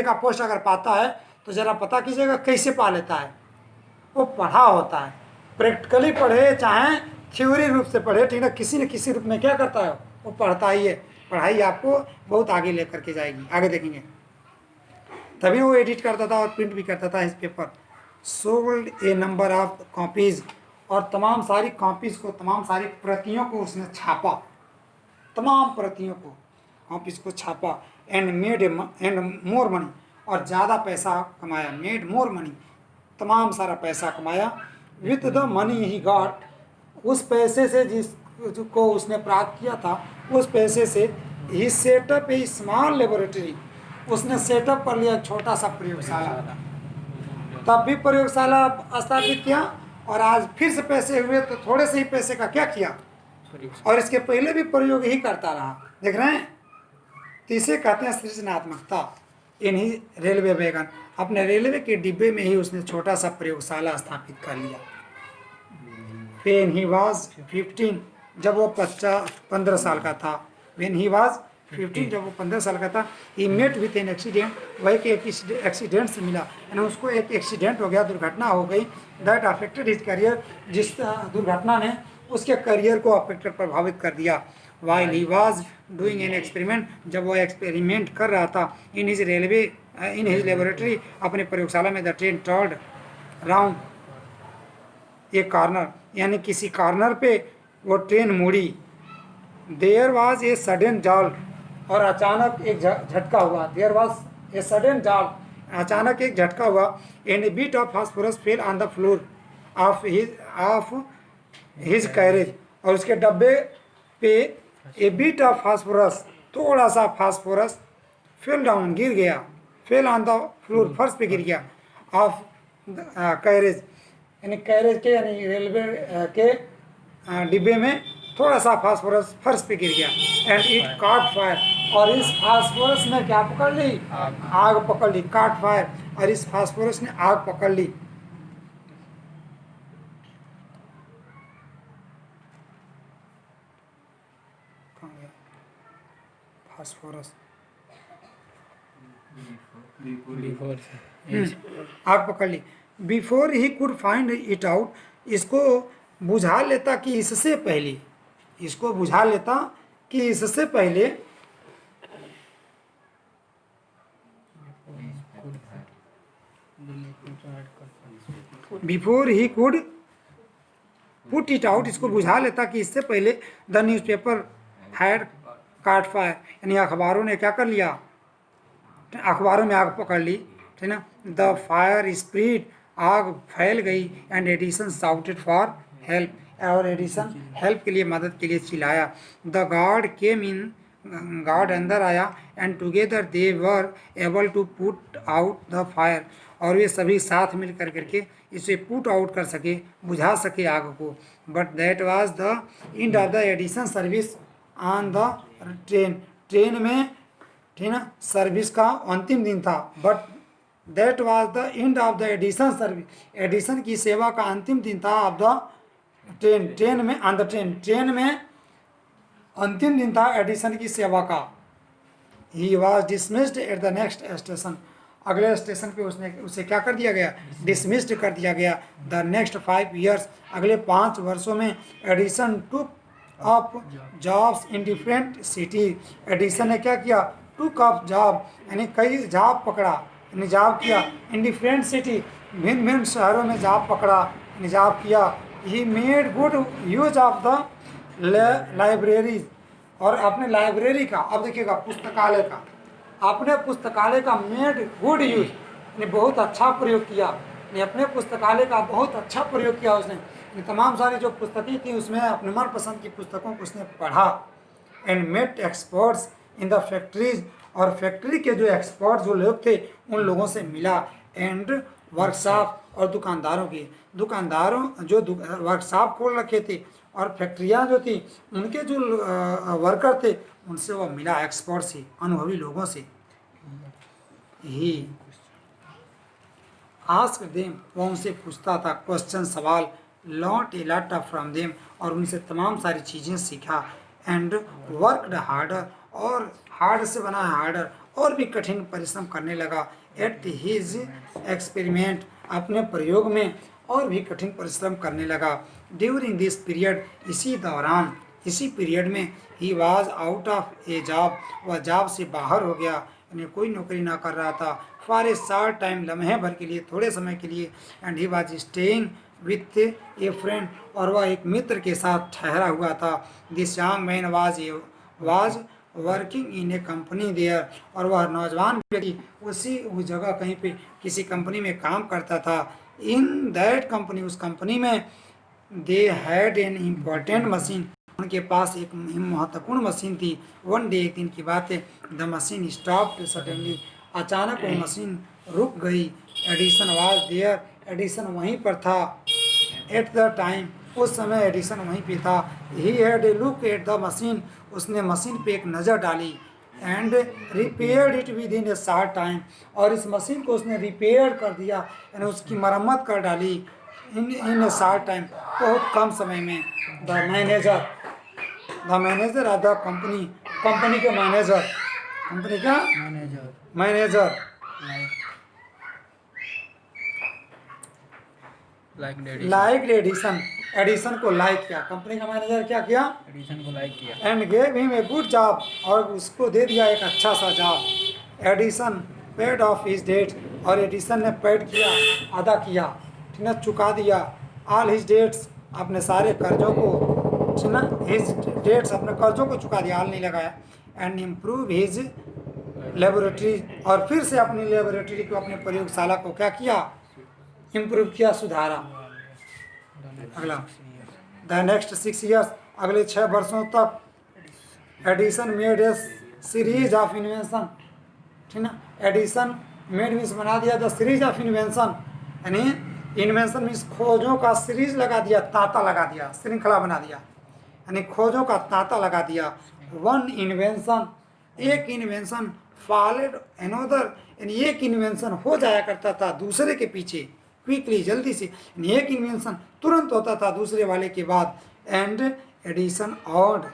का पोस्ट अगर पाता है, तो ज़रा पता कीजिएगा कैसे पा लेता है। वो पढ़ा होता है, प्रैक्टिकली पढ़े चाहे थ्योरी रूप से पढ़े, ठीक है, किसी न किसी रूप में क्या करता है, वो पढ़ता ही है। पढ़ाई आपको बहुत आगे लेकर के जाएगी, आगे देखेंगे। तभी वो एडिट करता था और प्रिंट भी करता था इस paper. Sold A number of copies, और तमाम सारी कॉपीज़ को, तमाम सारी प्रतियों को उसने छापा, तमाम प्रतियों को, कॉपीज़ को छापा। And made and more money, और ज़्यादा पैसा कमाया। मेड मोर मनी, तमाम सारा पैसा कमाया। With the money he got, उस पैसे से जिसको उसने प्राप्त किया था, उस पैसे से ही सेटअप ए स्मॉल लेबोरेटरी, उसने सेटअप कर लिया छोटा सा प्रयोगशाला। तब भी प्रयोगशाला स्थापित किया, और आज फिर से पैसे हुए तो थोड़े से ही पैसे का क्या किया, और इसके पहले भी प्रयोग ही करता रहा। देख रहे हैं, तो इसे कहते हैं सृजनात्मकता। इन्हीं रेलवे वैगन, अपने रेलवे के डिब्बे में ही उसने छोटा सा प्रयोगशाला स्थापित कर लिया। व्हेन ही वाज 15, जब वो 15 साल का था। व्हेन ही वाज 15, जब वो 15 साल का था। He met with an accident, वह के एक एक्सीडेंट से मिला, यानी उसको एक एक्सीडेंट हो गया, दुर्घटना हो गई। दैट अफेक्टेड हिज करियर, जिस दुर्घटना ने उसके करियर को अफेक्टेड, प्रभावित कर दिया। While he was doing an experiment, जब वो एक्सपेरिमेंट कर रहा था इन हिज लेबोरेटरी, अपने प्रयोगशाला में, the train turned round a corner, यानी किसी कॉर्नर पे वो ट्रेन मुड़ी। There was a sudden jolt, और अचानक एक झटका हुआ। There was a sudden jolt, अचानक एक झटका हुआ। And a bit of phosphorus fell on the floor of his carriage, और उसके डब्बे पे ए बिट ऑफ फास्फोरस, थोड़ा सा फास्फोरस, फेल डाउन, गिर गया, फेल ऑन द फ्लोर, फर्श पे गिर गया, ऑफ कैरेज, यानी कैरेज के, यानी रेलवे के डिब्बे में थोड़ा सा फास्फोरस फर्श पे गिर गया। एंड इट कॉट फायर, और इस फास्फोरस ने क्या पकड़ ली? आग पकड़ ली। कॉट फायर, और इस फास्फोरस ने आग पकड़ ली। फास्फोरस आग पकड़ ली। Before he could find it out, इसको बुझा लेता कि इससे पहले, इसको बुझा लेता कि इससे पहले, before he could put it out, इसको बुझा लेता कि इससे पहले द न्यूज़पेपर हैड काट फायर, यानी अखबारों ने क्या कर लिया, अखबारों में आग पकड़ ली, ठीक ना। द फायर स्प्रीड, आग फैल गई, and Edison shouted for help, और एडिसन हेल्प के लिए, मदद के लिए चिल्लाया। The guard came in, guard अंदर आया, and together they were able to put out the fire, और वे सभी साथ मिल कर करके इसे पुट आउट कर सके, बुझा सके आग को। But that was the end of the Edison service on the train, train में, ठीक ना, सर्विस का अंतिम दिन था। But that was the end of the Edison service, Edison की सेवा का अंतिम दिन था। ऑफ द ट्रेन, ट्रेन में, ऑन द ट्रेन, ट्रेन में अंतिम दिन था एडिशन की सेवा का। He was dismissed at the next station, अगले स्टेशन पे उसने उसे क्या कर दिया गया, डिसमिस्ड कर दिया गया। द नेक्स्ट 5 years, अगले 5 वर्षों में Edison took up jobs in different city, Edison ने क्या किया, टुक अप जॉब, यानी कई जॉब पकड़ा, यानी जॉब किया, इन डिफरेंट सिटी, भिन्न भिन्न शहरों में जॉब पकड़ा, यानी जॉब किया। He made good use of the libraries, और अपने लाइब्रेरी का, अब देखिएगा पुस्तकालय का, अपने पुस्तकालय का मेड गुड यूज, यानी बहुत अच्छा प्रयोग किया, यानी अपने पुस्तकालय का बहुत अच्छा प्रयोग किया उसने, यानी तमाम सारी जो पुस्तकें थी उसमें अपने मनपसंद की पुस्तकों को उसने पढ़ा। And met experts in the factories, और फैक्ट्री के जो एक्सपर्ट जो लोग थे उन लोगों से मिला। एंड वर्कशॉप, और दुकानदारों की, दुकानदारों जो वर्कशॉप खोल रखे थे, और फैक्ट्रियाँ जो थी उनके जो वर्कर थे उनसे वो मिला, एक्सपर्ट से, अनुभवी लोगों से। ही आस्क देम, वो उनसे पूछता था क्वेश्चन, सवाल, lot a lot from them, और उनसे तमाम सारी चीज़ें सीखा। एंड वर्कड हार्डर, और हार्ड से बना है हार्डर, और भी कठिन परिश्रम करने लगा। एट हिज एक्सपेरिमेंट, अपने प्रयोग में और भी कठिन परिश्रम करने लगा। ड्यूरिंग दिस पीरियड, इसी दौरान, इसी पीरियड में, he was out of A job, वह जॉब से बाहर हो गया, यानी कोई नौकरी ना कर रहा था। फॉर ए शॉर्ट टाइम, लम्हे भर के लिए, थोड़े समय के लिए। And he was staying with a friend, और वह एक मित्र के साथ ठहरा हुआ था। This young man was working in a company there, और वह नौजवान व्यक्ति उस जगह कहीं पे किसी कंपनी में काम करता था। इन दैट कंपनी, उस कंपनी में, they had an important machine, उनके पास एक महत्वपूर्ण मशीन थी। वन डे, एक दिन की बात है, द मशीन स्टॉप्ड सडनली, अचानक वो मशीन रुक गई। एडिसन वाज देयर, एडिसन वहीं पर था। एट द टाइम, उस समय एडिसन वहीं पे था। He had a look at the machine, उसने मशीन पे एक नज़र डाली। And repaired it with in A short time, और इस मशीन को उसने रिपेयर कर दिया, यानी उसकी मरम्मत कर डाली इन ए शॉर्ट टाइम, बहुत कम समय में। The manager of the company, company के मैनेजर, कंपनी का मैनेजर लाइक एडिसन, एडिसन को लाइक किया, कंपनी का मैनेजर क्या किया, एडिशन को लाइक किया। And gave him a good job, और उसको दे दिया एक अच्छा सा job. Edison paid off his debt, और एडिसन ने पेड किया, अदा किया, ठीक ना, चुका दिया। ऑल हिज डेट्स, अपने सारे कर्जों को, ठीक ना, हिज डेट्स, अपने कर्जों को चुका दिया, ऑल नहीं लगाया। एंड इम्प्रूव हिज लेबोरेटरी, और फिर से अपनी लेबोरेटरी को, अपने प्रयोगशाला को क्या किया, इम्प्रूव किया, सुधारा। अगला, द नेक्स्ट 6 years, अगले 6 वर्षों तक Edison made a series of invention, ठीक ना, एडिसन मेड मीन्स बना दिया द सीरीज ऑफ इन्वेंशन, यानी इन्वेंशन मीन्स खोजों का सीरीज लगा दिया, तांता लगा दिया, श्रृंखला बना दिया, यानी खोजों का तांता लगा दिया। वन इन्वेंशन, एक इन्वेंशन, फॉलोड अनदर, यानी एक इन्वेंशन हो जाया करता था दूसरे के पीछे, क्विकली, जल्दी से, यानी एक इन्वेंशन तुरंत होता था दूसरे वाले के बाद। एंड एडिसन और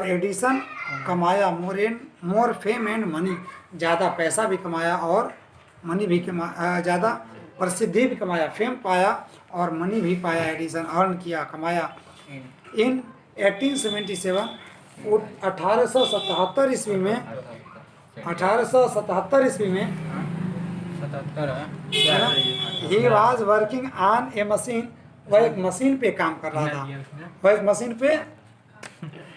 एडिसन कमाया मोर फेम एंड मनी, ज़्यादा पैसा भी कमाया और मनी भी कमाया, ज़्यादा प्रसिद्धि भी कमाया, फेम पाया और मनी भी पाया। एडिसन अर्न किया, कमाया। इन 1877, 1877 ईस्वी में, 1877 ईस्वी में, 77 he was working on A machine, वह एक मशीन पे काम कर रहा था। वह एक मशीन पे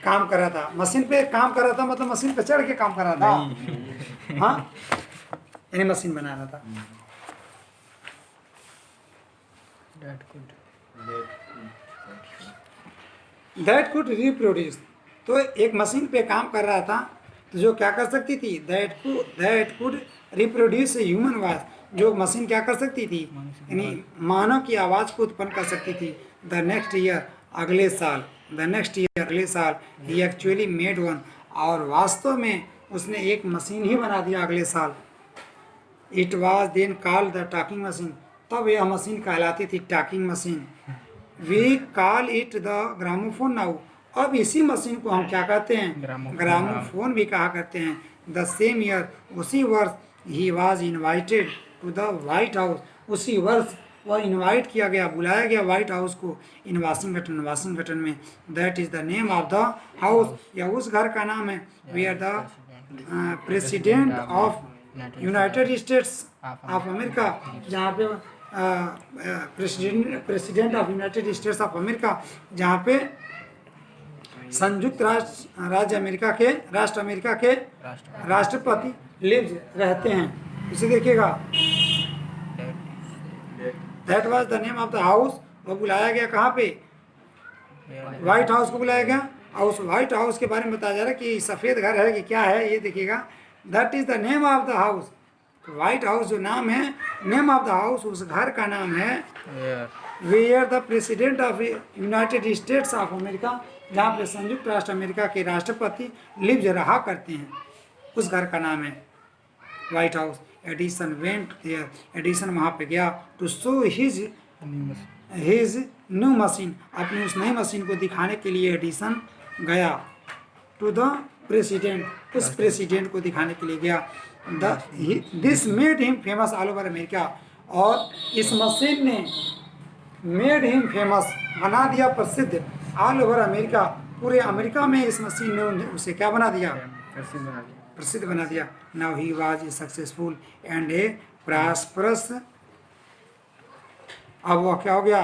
काम कर रहा था। मशीन पे काम कर रहा था मतलब मशीन पे चढ़ के काम कर रहा था। हाँ, यानी मशीन बना रहा था। दैट कुड रिप्रोड्यूस, तो एक मशीन पे काम कर रहा था तो जो क्या कर सकती थी, that could reproduce human voice, जो मशीन क्या कर सकती थी, यानी मानव की आवाज़ को उत्पन्न कर सकती थी। द नेक्स्ट ईयर, अगले साल, द नेक्स्ट ईयर, अगले साल, ही एक्चुअली मेड वन, और वास्तव में उसने एक मशीन ही बना दिया अगले साल। It was then called the talking machine, तब यह मशीन कहलाती थी talking machine. We call it the gramophone now, अब इसी मशीन को हम क्या कहते हैं, ग्रामोफोन भी कहा करते हैं। द सेम ईयर, उसी वर्ष, he was invited to the White House, उसी वर्ष वह इनवाइट किया गया, बुलाया गया व्हाइट हाउस को, इन वाशिंगटन, वाशिंगटन में। That is the name of the house, यह उस घर का नाम है। We are the president of United States of America, जहाँ पे president of United States of America, जहाँ पे संयुक्त राज्य अमेरिका के, राष्ट्र अमेरिका के राष्ट्रपति लिव्स, रहते हैं। इसे देखिएगा, that was the name of the house, वो बुलाया गया कहाँ पे, व्हाइट हाउस को बुलाया गया। और उस व्हाइट हाउस के बारे में बताया जा रहा है कि सफ़ेद घर है कि क्या है, ये देखिएगा। That is the name of the house, white house जो नाम है, नेम ऑफ द हाउस उस घर का नाम है। Where the president of United States of America, जहाँ पे संयुक्त राष्ट्र अमेरिका के राष्ट्रपति लिव्स, रहा करते हैं, उस घर का नाम है White House. Edison went there, Edison वहाँ पे गया to show his new machine, अपनी उस नई मशीन को दिखाने के लिए एडिसन गया टू द प्रेसिडेंट, उस प्रेसिडेंट को दिखाने के लिए गया। This made him famous all over America, और इस मशीन ने मेड हिम फेमस, बना दिया प्रसिद्ध, ऑल ओवर अमेरिका, पूरे अमेरिका में इस मशीन ने उसे क्या बना दिया, प्रसिद्ध बना दिया। Now he was a successful and A prosperous, अब वह क्या हो गया,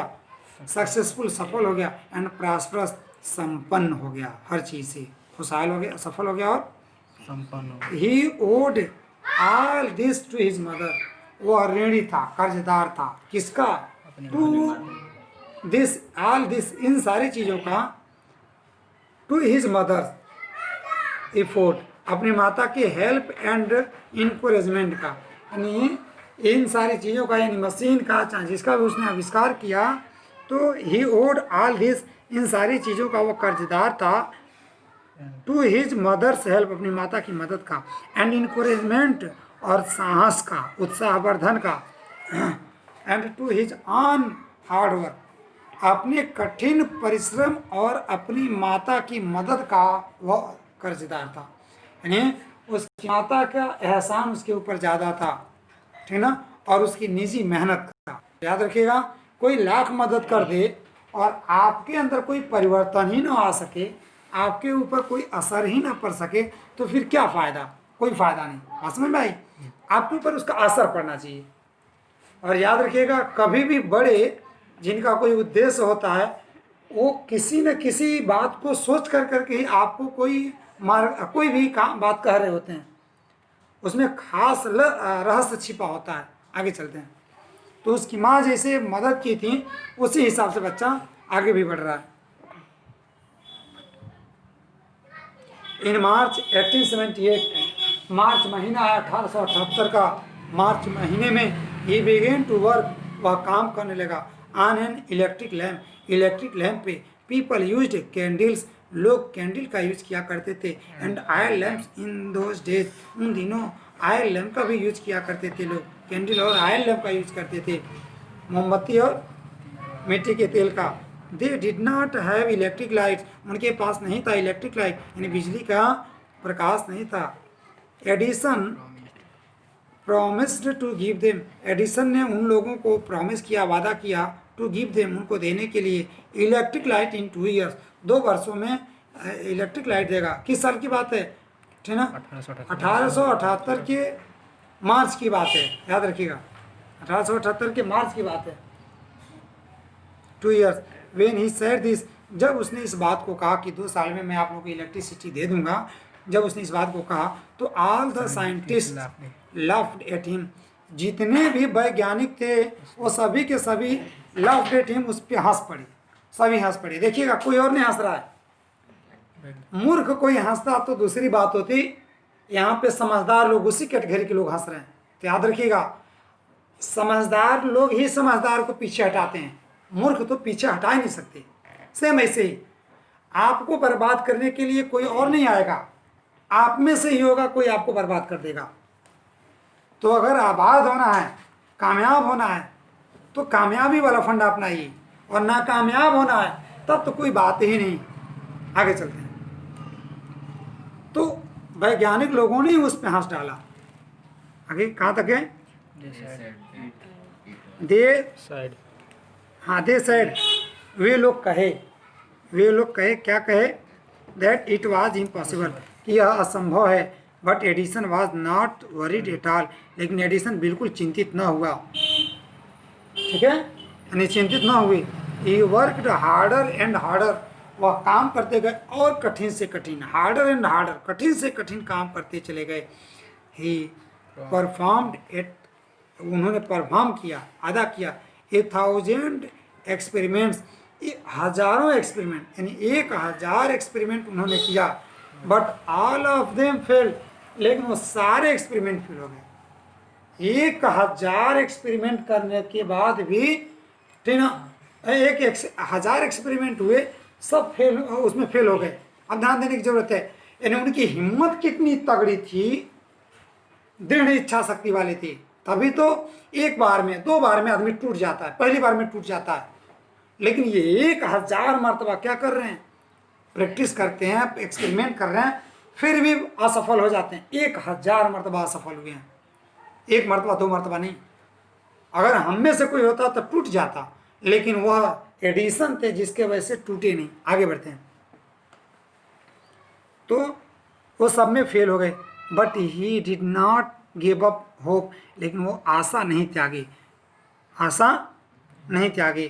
सक्सेसफुल, सफल हो गया, एंड प्रॉस्परस, संपन्न हो गया, हर चीज़ से खुशहाल हो गया, सफल हो गया और संपन्न हो गया। He owed all this to his mother, वो ऋणी था, कर्जदार था, किसका, टू दिस, ऑल दिस, इन सारी चीज़ों का, टू हिज मदर एफोर्ट, अपनी माता की हेल्प एंड इनकरेजमेंट का, यानी इन सारी चीज़ों का, यानी मशीन का, जिसका भी उसने आविष्कार किया, तो ही ओड ऑल दिस, इन सारी चीज़ों का वो कर्जदार था, टू हिज मदर्स हेल्प, अपनी माता की मदद का, एंड इनकरेजमेंट, और साहस का, उत्साहवर्धन का, and to his own hard work, अपने कठिन परिश्रम और अपनी माता की मदद का वह कर्जदार था, यानी उसकी माता का एहसान उसके ऊपर ज़्यादा था, ठीक ना, और उसकी निजी मेहनत का। याद रखिएगा, कोई लाख मदद कर दे और आपके अंदर कोई परिवर्तन ही ना आ सके, आपके ऊपर कोई असर ही ना पड़ सके, तो फिर क्या फ़ायदा, कोई फ़ायदा नहीं। हाँ समझ में भाई, आपके ऊपर उसका असर पड़ना चाहिए। और याद रखिएगा, कभी भी बड़े जिनका कोई उद्देश्य होता है, वो किसी न किसी बात को सोच कर करके ही आपको कोई भी काम बात कह रहे होते हैं, उसमें खास रहस्य छिपा होता है। आगे चलते हैं, तो उसकी माँ जैसे मदद की थी, उसी हिसाब से बच्चा आगे भी बढ़ रहा है। इन मार्च 1878, मार्च महीना है 1878 का, मार्च महीने में ही बिगेन टू वर्क, वह काम करने लगा, on an electric lamp, electric lamp पे। पीपल यूज्ड कैंडल्स, लोग कैंडल का यूज किया करते थे, and oil lamps in those days, उन दिनों आयल लैम्प का भी यूज किया करते थे लोग, कैंडल और आयल लैम्प का यूज करते थे, मोमबत्ती और मिट्टी के तेल का। They did not have electric light, उनके पास नहीं था इलेक्ट्रिक लाइट, यानी बिजली का प्रकाश नहीं था। Edison promised to give them, Edison ने उन लोगों को प्रॉमिस किया, वादा किया, टू गिव देम, उनको देने के लिए, इलेक्ट्रिक लाइट इन 2 ईयर्स, 2 वर्षों में इलेक्ट्रिक लाइट देगा। किस साल की बात है, ठीक ना, 1878 के मार्च की बात है, याद रखिएगा, 1878 के मार्च की बात है। 2 years. When he said this, जब उसने इस बात को कहा कि 2 साल में मैं आप लोगों को इलेक्ट्रिसिटी दे दूंगा, जब उसने इस बात को कहा तो all the scientist laughed at him, जितने भी वैज्ञानिक थे वो सभी के सभी लाफ्ड एट हिम, उस पर हंस पड़े, सभी हंस पड़े। देखिएगा कोई और नहीं हंस रहा है, मूर्ख कोई हंसता तो दूसरी बात होती, यहाँ पे समझदार लोग, उसी कैटेगरी के लोग हंस रहे हैं। तो याद रखिएगा, समझदार लोग ही समझदार को पीछे हटाते हैं, मूर्ख तो पीछे हटा ही नहीं सकते। सेम ऐसे ही आपको बर्बाद करने के लिए कोई और नहीं आएगा, आप में से ही होगा कोई आपको बर्बाद कर देगा। तो अगर आबाद होना है, कामयाब होना है, तो कामयाबी वाला फंडा अपनाइए, और नाकामयाब होना है तब तो कोई बात ही नहीं। आगे चलते हैं। तो वैज्ञानिक लोगों ने उस पर हंस डाला। आगे कहाँ तक है? दे सेड, वे लोग कहे क्या कहे? दैट इट वाज इम्पॉसिबल, कि यह असंभव है। But Edison was not worried at all, लेकिन एडिसन बिल्कुल चिंतित न हुआ। ठीक है, यानी चिंतित न हुए। He worked harder and harder, वह काम करते गए और कठिन से कठिन, हार्डर एंड हार्डर, कठिन से कठिन काम करते चले गए। ही परफॉर्म्ड एट, उन्होंने परफॉर्म किया, अदा किया 1000 एक्सपेरिमेंट्स, हजारों एक्सपेरिमेंट, यानी 1000 एक्सपेरिमेंट उन्होंने किया। But all of them fail, लेकिन वो सारे एक्सपेरिमेंट फेल हो गए। 1000 एक्सपेरिमेंट करने के बाद भी, ठीक ना, 1000 एक्सपेरिमेंट हुए, सब फेल, उसमें फेल हो गए। अब ध्यान देने की जरूरत है, यानी उनकी हिम्मत कितनी तगड़ी थी, दृढ़ इच्छा शक्ति वाले थे, तभी तो एक बार में, 2 बार में आदमी टूट जाता है, पहली बार में टूट जाता है। लेकिन ये 1000 मरतबा क्या कर रहे हैं? प्रैक्टिस करते हैं, एक्सपेरिमेंट कर रहे हैं, फिर भी असफल हो जाते हैं। 1000 मरतबा असफल हुए हैं, 1 मरतबा 2 मरतबा नहीं। अगर हम में से कोई होता तो टूट जाता, लेकिन वह एडिसन थे जिसके वजह से टूटे नहीं। आगे बढ़ते हैं। तो वो सब में फेल हो गए। But he did not give up hope, लेकिन वो आशा नहीं त्यागी, आशा नहीं त्यागी।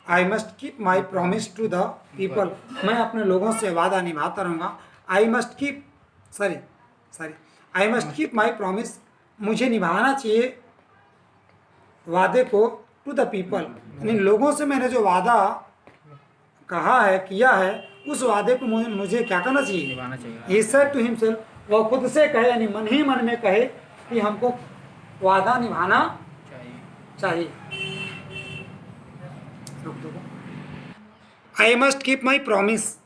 I must keep my promise to the people, मैं अपने लोगों से वादा निभाता रहूँगा। I must keep my promise, मुझे निभाना चाहिए वादे को, टू द पीपल, यानी लोगों से मैंने जो वादा कहा है, किया है, उस वादे को मुझे क्या करना चाहिए? निभाना चाहिए। He said to himself, वह खुद से कहे, यानी मन ही मन में कहे कि हमको वादा निभाना चाहिए। I must keep my promise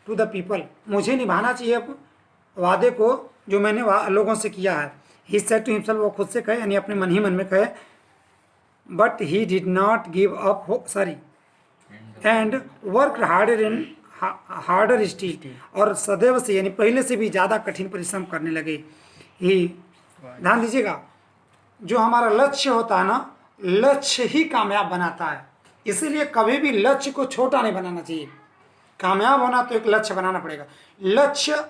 to the people, मुझे निभाना चाहिए वादे को जो मैंने लोगों से किया है। ही सेड टू हिमसेल्फ, वो खुद से कहे, यानी अपने मन ही मन में कहे। But he did not give up, and work harder still, और सदैव से, यानी पहले से भी ज़्यादा कठिन परिश्रम करने लगे। ही, ध्यान दीजिएगा, जो हमारा लक्ष्य होता है ना, लक्ष्य ही कामयाब बनाता है। इसीलिए कभी भी लक्ष्य को छोटा नहीं बनाना चाहिए। कामयाब होना तो एक लक्ष्य बनाना पड़ेगा। लक्ष्य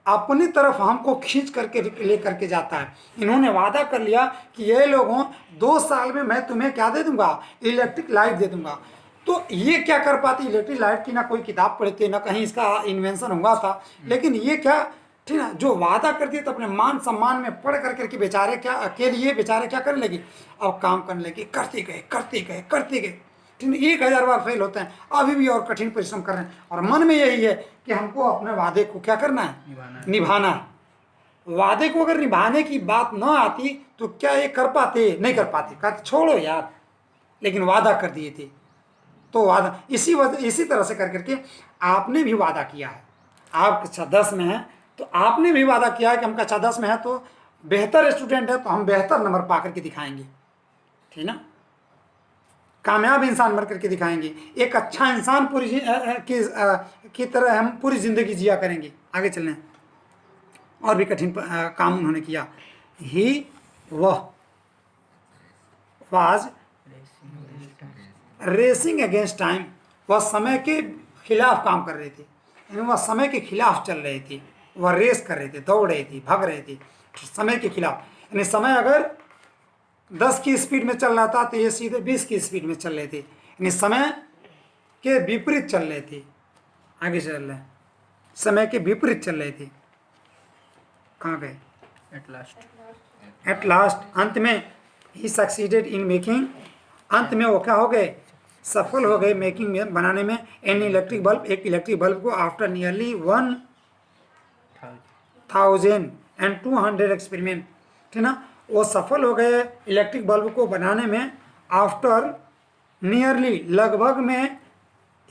अपनी तरफ हमको खींच करके ले करके जाता है। इन्होंने वादा कर लिया कि ये लोगों 2 साल में मैं तुम्हें क्या दे दूंगा? इलेक्ट्रिक लाइट दे दूंगा। तो ये क्या कर पाती? इलेक्ट्रिक लाइट की ना कोई किताब पढ़ी थी, ना कहीं इसका इन्वेंशन हुआ था, लेकिन ये क्या, ठीक ना, जो वादा करती है तो अपने मान सम्मान में पढ़ करके बेचारे क्या के लिए बेचारे क्या करने लगी? अब काम करने लगे, करते गए, ठीक है। 1000 बार फेल होते हैं, अभी भी और कठिन परिश्रम कर रहे हैं, और मन में यही है कि हमको अपने वादे को क्या करना है? निभाना है। वादे को अगर निभाने की बात न आती तो क्या ये कर पाते? नहीं कर पाते, कहते छोड़ो यार, लेकिन वादा कर दिए थे तो वादा, इसी तरह से कर करके आपने भी वादा किया है। आप कक्षा 10 में हैं तो आपने भी वादा किया है कि हम कक्षा 10 में हैं तो बेहतर स्टूडेंट है तो हम बेहतर नंबर पा करके दिखाएंगे, ठीक ना, कामयाब इंसान बन करके दिखाएंगे, एक अच्छा इंसान की तरह हम पूरी जिंदगी जिया करेंगे। आगे चलने, और भी कठिन काम उन्होंने किया। वह वाज रेसिंग अगेंस्ट टाइम, वह समय के खिलाफ काम कर रहे थे, यानी वह समय के खिलाफ चल रहे थे, वह रेस कर रहे थे, दौड़ रहे थे, भाग रहे थे समय के खिलाफ। यानी समय अगर 10 की स्पीड में चल रहा था तो ये सीधे 20 की स्पीड में चल रहे थे, यानी समय के विपरीत चल रहे थे, आगे चल रहे हैं, समय के विपरीत चल रहे थे। कहाँ गए? एट लास्ट अंत में ही सक्सीडेड इन मेकिंग, अंत में वो क्या हो गए? सफल हो गए मेकिंग में, बनाने में, एन इलेक्ट्रिक बल्ब, एक इलेक्ट्रिक बल्ब को, आफ्टर नियरली 1200 एक्सपेरिमेंट, ठीक ना। वो सफल हो गए इलेक्ट्रिक बल्ब को बनाने में आफ्टर नियरली, लगभग में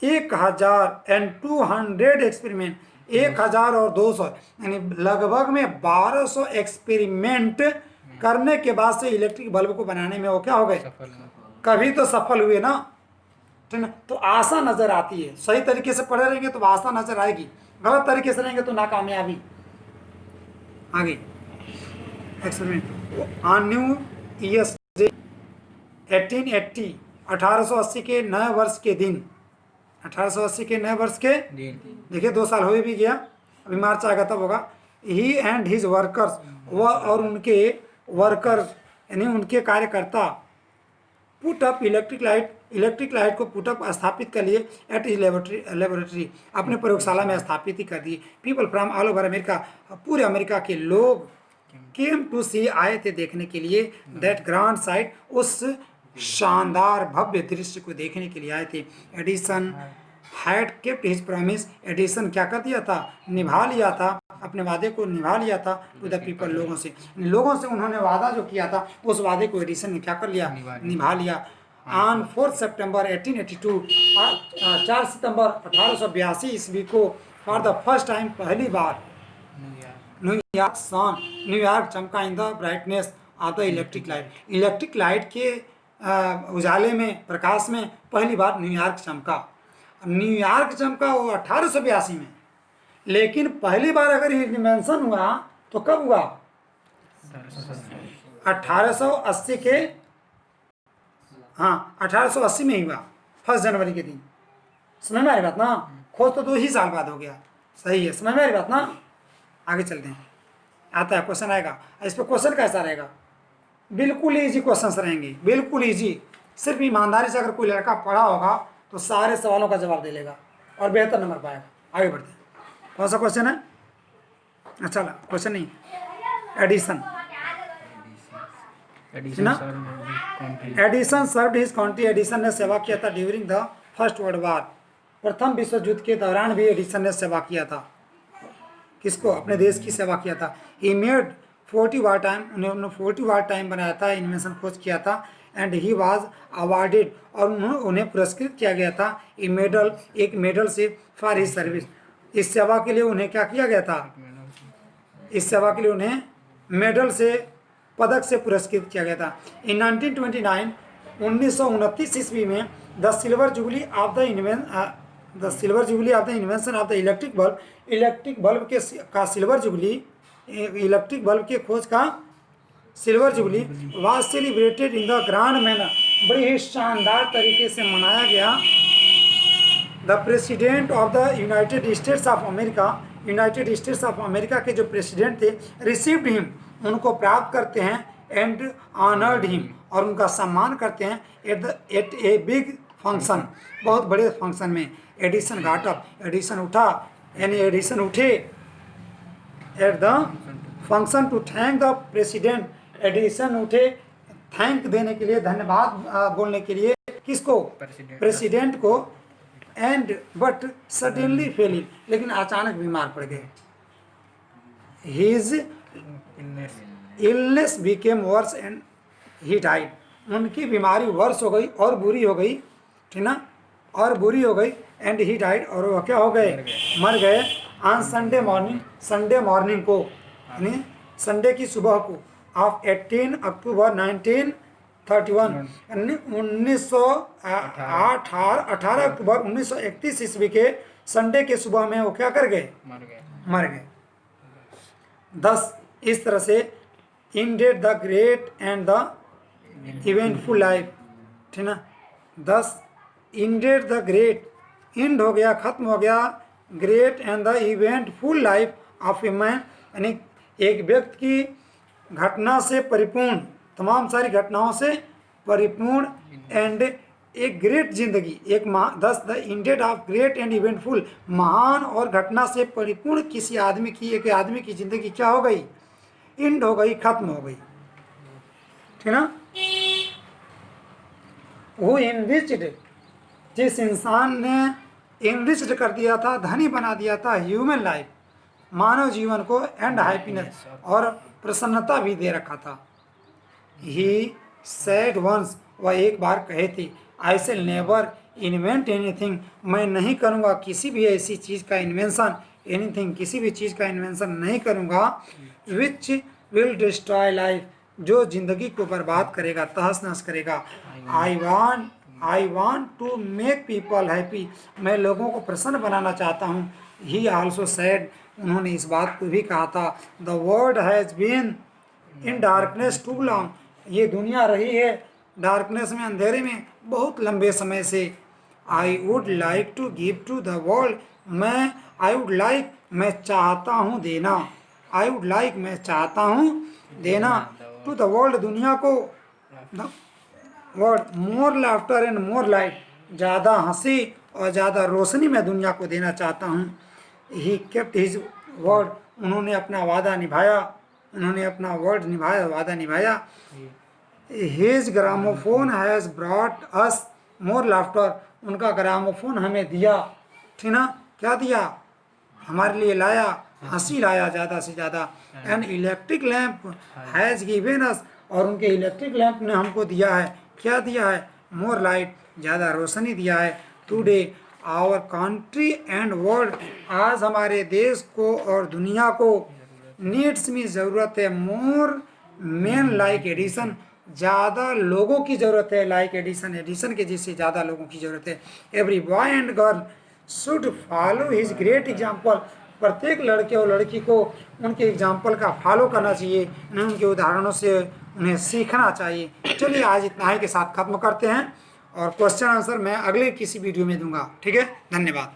1200 एक्सपेरिमेंट, 1200 यानी लगभग में 1200 एक्सपेरिमेंट करने के बाद से इलेक्ट्रिक बल्ब को बनाने में वो क्या हो गए? कभी तो सफल हुए ना, ठीक ना। तो आशा नजर आती है, सही तरीके से पढ़े रहेंगे तो आशा नजर आएगी, गलत तरीके से रहेंगे तो नाकामयाबी। आगे experiment on new years day 1880, 1880 के नए वर्ष के दिन, 1880 के नए वर्ष के दिन, देखिए 2 साल हो भी गया, अभी मार्च आएगा तब होगा। ही एंड हिज वर्कर्स, वह और उनके वर्कर्स यानी उनके कार्यकर्ता, पुट अप इलेक्ट्रिक लाइट को पुट अप स्थापित कर लिए एट हिज लेबोरेटरी, अपने प्रयोगशाला में स्थापित ही कर दिए। People from all over America, पूरे अमेरिका के लोग केम टू सी, आए थे देखने के लिए, दैट ग्रांड साइट, उस शानदार भव्य दृश्य को देखने के लिए आए थे। Edison had kept his promise, Edison क्या कर दिया था? निभा लिया था, अपने वादे को निभा लिया था टू द पीपल, लोगों से उन्होंने वादा जो किया था उस वादे को एडिसन ने क्या कर लिया? निभा लिया। ऑन 4 सितंबर 1882, 4 सितंबर 1882 ईस्वी को, फॉर द फर्स्ट टाइम, पहली बार, न्यूयॉर्क सन, न्यूयॉर्क चमका in the brightness of the electric light, electric light के उजाले में, प्रकाश में पहली बार न्यूयॉर्क चमका। न्यूयॉर्क चमका वो 1882 में, लेकिन पहली बार अगर इन्वेंशन हुआ तो कब हुआ? 1880 के, हाँ 1880 में ही हुआ, 1 जनवरी के दिन। समझ में आ रही बात ना? खोज तो 2 ही साल बाद हो गया, सही है, समझ में आ रही बात ना? आगे चलते हैं, आता है क्वेश्चन आएगा, इस पर क्वेश्चन कैसा रहेगा? बिल्कुल इजी क्वेश्चन रहेंगे, बिल्कुल इजी। सिर्फ ईमानदारी से अगर कोई लड़का पढ़ा होगा तो सारे सवालों का जवाब दे लेगा और बेहतर नंबर पाएगा। आगे बढ़ते हैं, कौन सा क्वेश्चन है? अच्छा क्वेश्चन नहीं, Edison Edison served his country, Edison ने सेवा किया था during the first world war, प्रथम विश्व युद्ध के दौरान भी एडिसन ने सेवा किया था। किसको? अपने देश की सेवा किया था। ही मेड 40 वार टाइम, उन्होंने 40 वार टाइम बनाया था, इन्वेंशन खोज किया था। एंड ही वाज अवार्डेड, और उन्हें पुरस्कृत किया गया था, ए मेडल, एक मेडल से, फॉर हिज सर्विस, इस सेवा के लिए उन्हें क्या किया गया था? इस सेवा के लिए उन्हें मेडल से, पदक से पुरस्कृत किया गया था। इन 1929, 1929 ईस्वी में the silver jubilee of the invention of the electric bulb, electric bulb के का सिल्वर जुबली, इलेक्ट्रिक बल्ब के खोज का silver jubilee was celebrated in the grand manner, बड़ी ही शानदार तरीके से मनाया गया। The president of the United States of America, United States of America के जो प्रेसिडेंट थे, रिसीव्ड हिम, उनको प्राप्त करते हैं, एंड ऑनर्ड हिम, और उनका सम्मान करते हैं, एट ए बिग फंक्शन, बहुत बड़े फंक्शन में। एडिसन गॉट अप, एडिसन उठा, यानी एडिसन उठे, at the function to thank the president, Edison उठे थैंक देने के लिए, धन्यवाद बोलने के लिए, किसको? प्रेसिडेंट को। एंड बट सडनली फेल, लेकिन अचानक बीमार पड़ गए। His illness became worse and he died, उनकी बीमारी वर्स हो गई और बुरी हो गई, ठीक ना, और बुरी हो गई। एंड ही डाइड, और वो क्या हो गए? मर गए। On Sunday morning, Sunday morning को, यानी संडे की सुबह को, ऑफ 18 अक्टूबर 1931, यानी 18 अक्टूबर 1931 ईस्वी के संडे के सुबह में वो क्या कर गए? मर गए। 10 इस तरह से ended the great and the eventful life, ठीक ना। 10 इंडेड द ग्रेट, इंड हो गया, खत्म हो गया, great and the eventful life of a man, यानी एक व्यक्ति की घटना से परिपूर्ण, तमाम सारी घटनाओं से परिपूर्ण एंड एक ग्रेट जिंदगी, एक दस the ended of great and eventful, महान और घटना से परिपूर्ण किसी आदमी की, एक आदमी की जिंदगी क्या हो गई, इंड हो गई, खत्म हो गई, ठीक ना। वो इनरिच्ड, जिस इंसान ने इनरिच्ड कर दिया था, धनी बना दिया था ह्यूमन लाइफ, मानव जीवन को, एंड हैप्पीनेस, और प्रसन्नता भी दे रखा था। ही सेड वंस, वह एक बार कहे थे, आई शैल नेवर इन्वेंट एनीथिंग, मैं नहीं करूँगा किसी भी ऐसी चीज़ का इन्वेंशन, एनीथिंग किसी भी चीज़ का इन्वेंशन नहीं करूँगा, विच विल डिस्ट्रॉय लाइफ, जो जिंदगी को बर्बाद करेगा, तहस नहस करेगा। I want to make people happy, मैं लोगों को प्रसन्न बनाना चाहता हूँ। ही आल्सो सेड, उन्होंने इस बात को भी कहा था, the world has been in darkness too long, ये दुनिया रही है डार्कनेस में, अंधेरे में बहुत लंबे समय से। I would like to give to the world, मैं चाहता हूँ देना, आई वुड लाइक, मैं चाहता हूँ देना, टू द वर्ल्ड, दुनिया को, word more laughter and more light, ज़्यादा हंसी और ज़्यादा रोशनी मैं दुनिया को देना चाहता हूँ। ही केप्ट हिज वर्ड, उन्होंने अपना वादा निभाया, उन्होंने अपना वर्ड निभाया, वादा निभाया। His gramophone has brought us more laughter, उनका ग्रामोफोन हमें दिया, ठीक ना, क्या दिया, हमारे लिए लाया, हंसी लाया ज़्यादा से ज़्यादा। And electric lamp has given us, और उनके इलेक्ट्रिक लैंप ने हमको दिया है, क्या दिया है, मोर लाइट, ज़्यादा रोशनी दिया है। Today our country and world, आज हमारे देश को और दुनिया को, नीड्स में ज़रूरत है, मोर मेन लाइक एडिसन, ज़्यादा लोगों की ज़रूरत है, लाइक एडिसन, एडिसन के जैसे ज़्यादा लोगों की ज़रूरत है। Every boy and girl should follow his great example, प्रत्येक लड़के और लड़की को उनके एग्जाम्पल का फॉलो करना चाहिए, उनके उदाहरणों से उन्हें सीखना चाहिए। चलिए आज इतना ही के साथ ख़त्म करते हैं, और क्वेश्चन आंसर मैं अगले किसी वीडियो में दूंगा, ठीक है, धन्यवाद।